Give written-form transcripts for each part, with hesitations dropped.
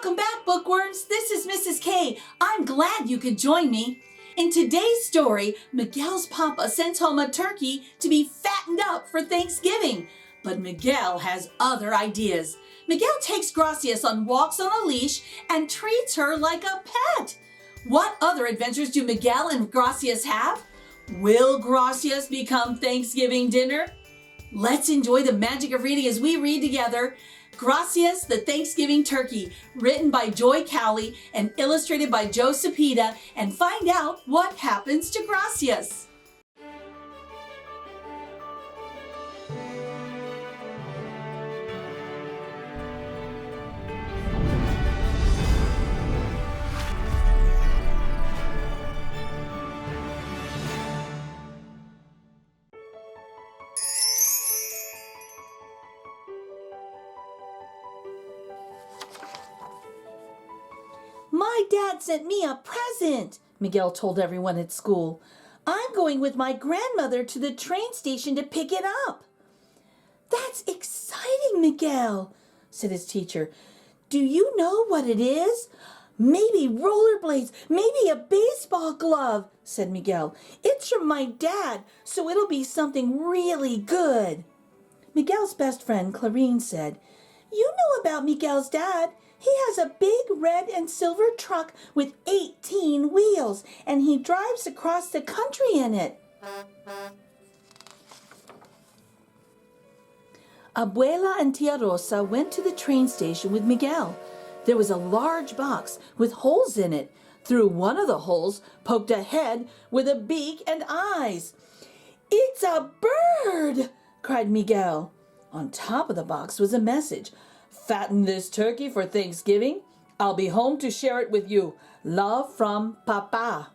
Welcome back, bookworms. This is Mrs. K. I'm glad you could join me. In today's story, Miguel's papa sends home a turkey to be fattened up for Thanksgiving. But Miguel has other ideas. Miguel takes Gracias on walks on a leash and treats her like a pet. What other adventures do Miguel and Gracias have? Will Gracias become Thanksgiving dinner? Let's enjoy the magic of reading as we read together Gracias, the Thanksgiving Turkey, written by Joy Cowley and illustrated by Joe Cepeda, and find out what happens to Gracias. My dad sent me a present, Miguel told everyone at school. I'm going with my grandmother to the train station to pick it up. That's exciting, Miguel, said his teacher. Do you know what it is? Maybe rollerblades, maybe a baseball glove, said Miguel. It's from my dad, so it'll be something really good. Miguel's best friend, Clarine, said, You know about Miguel's dad. He has a big red and silver truck with 18 wheels, and he drives across the country in it. Abuela and Tia Rosa went to the train station with Miguel. There was a large box with holes in it. Through one of the holes poked a head with a beak and eyes. It's a bird, cried Miguel. On top of the box was a message. Fatten this turkey for Thanksgiving. I'll be home to share it with you. Love from Papa.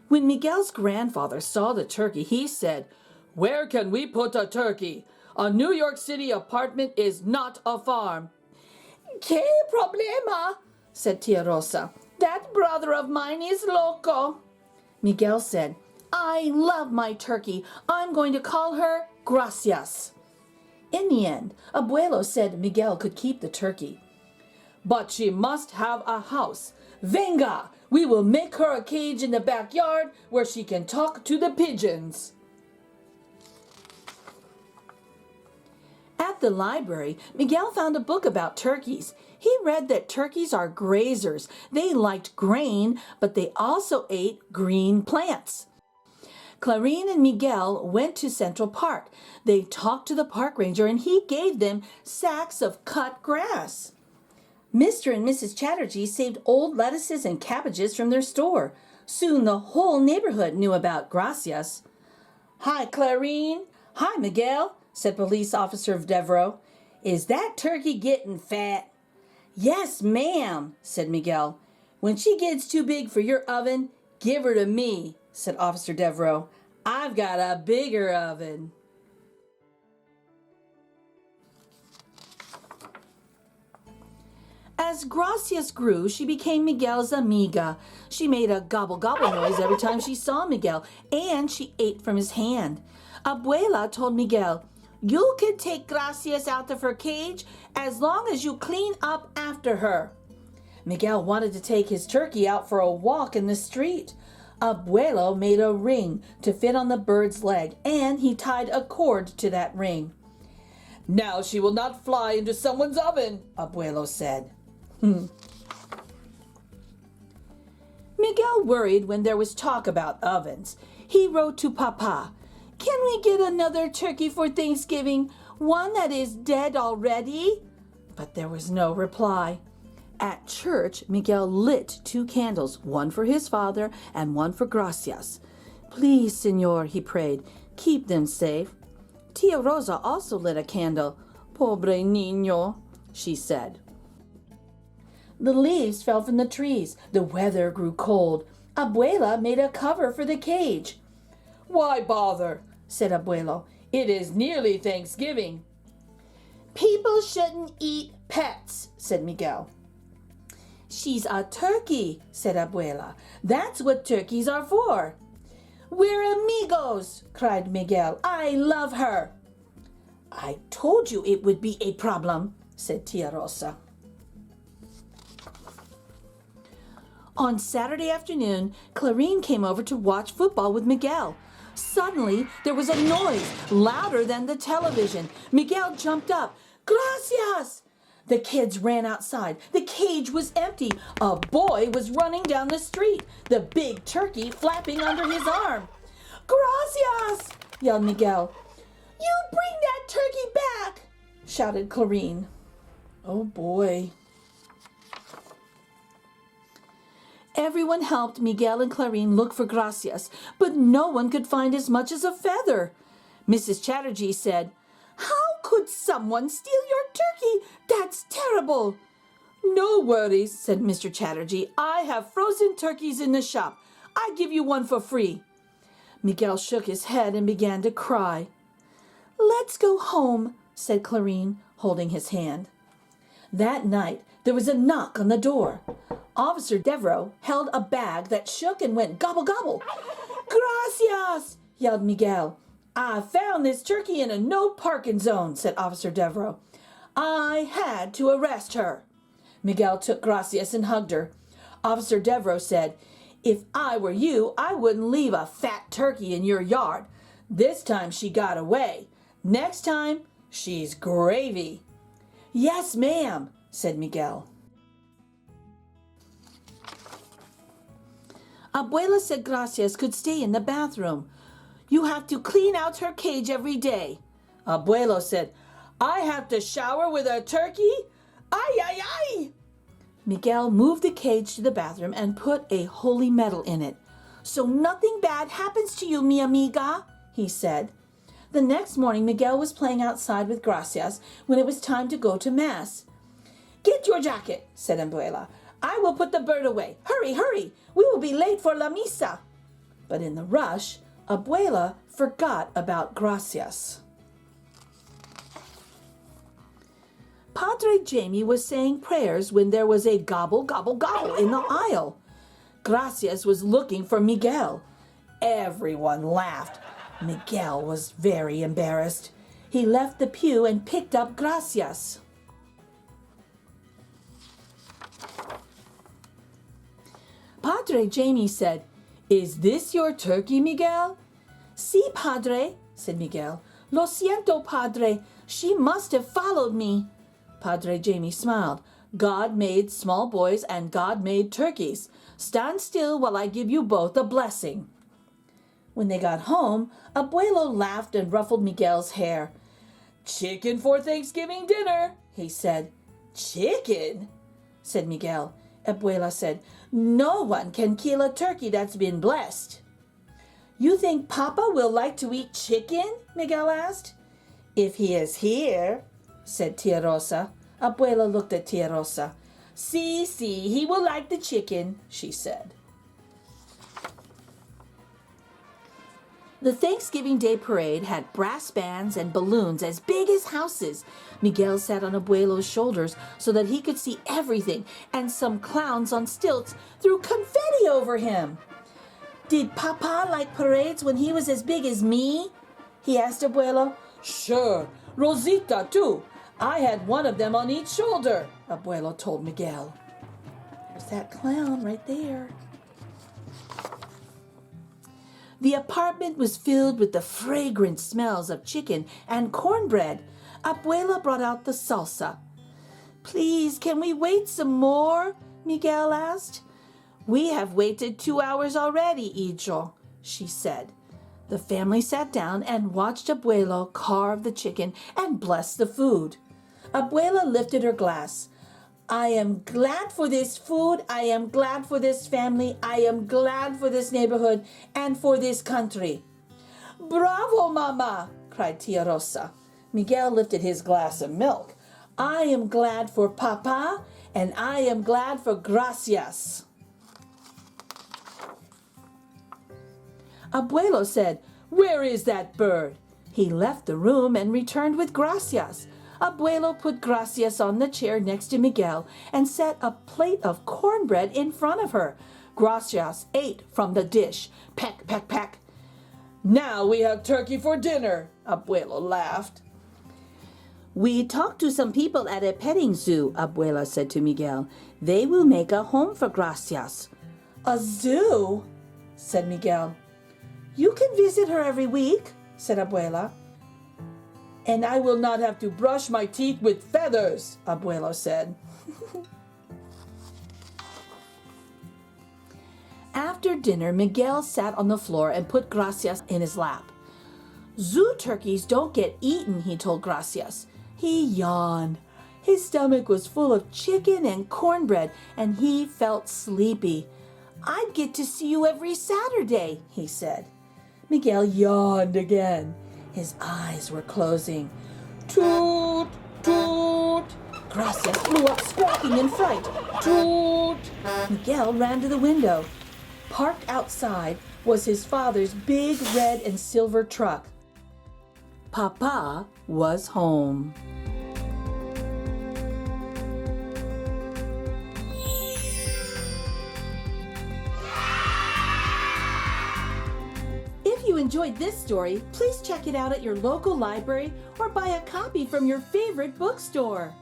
When Miguel's grandfather saw the turkey, he said, Where can we put a turkey? A New York City apartment is not a farm. Que problema, said Tia Rosa. That brother of mine is loco. Miguel said, I love my turkey. I'm going to call her Gracias. In the end, Abuelo said Miguel could keep the turkey. But she must have a house. Venga! We will make her a cage in the backyard where she can talk to the pigeons. At the library, Miguel found a book about turkeys. He read that turkeys are grazers. They liked grain, but they also ate green plants. Clarine and Miguel went to Central Park. They talked to the park ranger and he gave them sacks of cut grass. Mr. and Mrs. Chatterjee saved old lettuces and cabbages from their store. Soon the whole neighborhood knew about Gracias. Hi, Clarine. Hi, Miguel, said Police Officer Devereaux. Is that turkey getting fat? Yes, ma'am, said Miguel. When she gets too big for your oven, give her to me, said Officer Devereaux. I've got a bigger oven. As Gracias grew, she became Miguel's amiga. She made a gobble-gobble noise every time she saw Miguel, and she ate from his hand. Abuela told Miguel, You can take Gracias out of her cage as long as you clean up after her. Miguel wanted to take his turkey out for a walk in the street. Abuelo made a ring to fit on the bird's leg, and he tied a cord to that ring. Now she will not fly into someone's oven, Abuelo said. Miguel worried when there was talk about ovens. He wrote to Papa, Can we get another turkey for Thanksgiving, one that is dead already? But there was no reply. At church, Miguel lit 2 candles, one for his father and one for Gracias. Please, Señor, he prayed, keep them safe. Tia Rosa also lit a candle. Pobre niño, she said. The leaves fell from the trees. The weather grew cold. Abuela made a cover for the cage. Why bother, said Abuelo. It is nearly Thanksgiving. People shouldn't eat pets, said Miguel. She's a turkey, said Abuela. That's what turkeys are for. We're amigos, cried Miguel. I love her. I told you it would be a problem, said Tia Rosa. On Saturday afternoon, Clarine came over to watch football with Miguel. Suddenly, there was a noise louder than the television. Miguel jumped up. Gracias! The kids ran outside. The cage was empty. A boy was running down the street, the big turkey flapping under his arm. Gracias! Yelled Miguel. You bring that turkey back! Shouted Clarine. Oh boy. Everyone helped Miguel and Clarine look for Gracias, but no one could find as much as a feather. Mrs. Chatterjee said, How could someone steal your turkey? That's terrible. No worries, said Mr. Chatterjee. I have frozen turkeys in the shop. I give you one for free. Miguel shook his head and began to cry. Let's go home, said Clarine, holding his hand. That night, there was a knock on the door. Officer Devereaux held a bag that shook and went gobble gobble. Gracias, yelled Miguel. I found this turkey in a no parking zone, said Officer Devereaux. I had to arrest her. Miguel took Gracias and hugged her. Officer Devereaux said, If I were you, I wouldn't leave a fat turkey in your yard. This time she got away. Next time, she's gravy. Yes, ma'am, said Miguel. Abuela said Gracias could stay in the bathroom. You have to clean out her cage every day. Abuelo said, I have to shower with a turkey? Ay, ay, ay! Miguel moved the cage to the bathroom and put a holy medal in it. So nothing bad happens to you, mi amiga, he said. The next morning, Miguel was playing outside with Gracias when it was time to go to Mass. Get your jacket, said Abuela. I will put the bird away. Hurry, hurry. We will be late for la misa. But in the rush, Abuela forgot about Gracias. Padre Jamie was saying prayers when there was a gobble, gobble, gobble in the aisle. Gracias was looking for Miguel. Everyone laughed. Miguel was very embarrassed. He left the pew and picked up Gracias. Padre Jamie said, Is this your turkey, Miguel? Sí, Padre, said Miguel. Lo siento, Padre. She must have followed me. Padre Jamie smiled. God made small boys and God made turkeys. Stand still while I give you both a blessing. When they got home, Abuelo laughed and ruffled Miguel's hair. Chicken for Thanksgiving dinner, he said. Chicken? Said Miguel. Abuela said, No one can kill a turkey that's been blessed. You think Papa will like to eat chicken? Miguel asked. If he is here, said Tia Rosa. Abuela looked at Tia Rosa. See, he will like the chicken, she said. The Thanksgiving Day parade had brass bands and balloons as big as houses. Miguel sat on Abuelo's shoulders so that he could see everything, and some clowns on stilts threw confetti over him. Did Papa like parades when he was as big as me? He asked Abuelo. Sure, Rosita too. I had one of them on each shoulder, Abuelo told Miguel. There's that clown right there. The apartment was filled with the fragrant smells of chicken and cornbread. Abuela brought out the salsa. Please, can we wait some more? Miguel asked. We have waited 2 hours already, Hijo, she said. The family sat down and watched Abuelo carve the chicken and bless the food. Abuela lifted her glass. I am glad for this food. I am glad for this family. I am glad for this neighborhood and for this country. Bravo, Mama, cried Tia Rosa. Miguel lifted his glass of milk. I am glad for Papa and I am glad for Gracias. Abuelo said, Where is that bird? He left the room and returned with Gracias. Abuelo put Gracias on the chair next to Miguel and set a plate of cornbread in front of her. Gracias ate from the dish. Peck, peck, peck. Now we have turkey for dinner, Abuelo laughed. We talked to some people at a petting zoo, Abuela said to Miguel. They will make a home for Gracias. A zoo? Said Miguel. You can visit her every week, said Abuela. And I will not have to brush my teeth with feathers, Abuelo said. After dinner, Miguel sat on the floor and put Gracias in his lap. Zoo turkeys don't get eaten, he told Gracias. He yawned. His stomach was full of chicken and cornbread, and he felt sleepy. I'd get to see you every Saturday, he said. Miguel yawned again. His eyes were closing. Toot, toot. Gracias flew up squawking in fright. Toot. Miguel ran to the window. Parked outside was his father's big red and silver truck. Papa was home. If you enjoyed this story, please check it out at your local library or buy a copy from your favorite bookstore.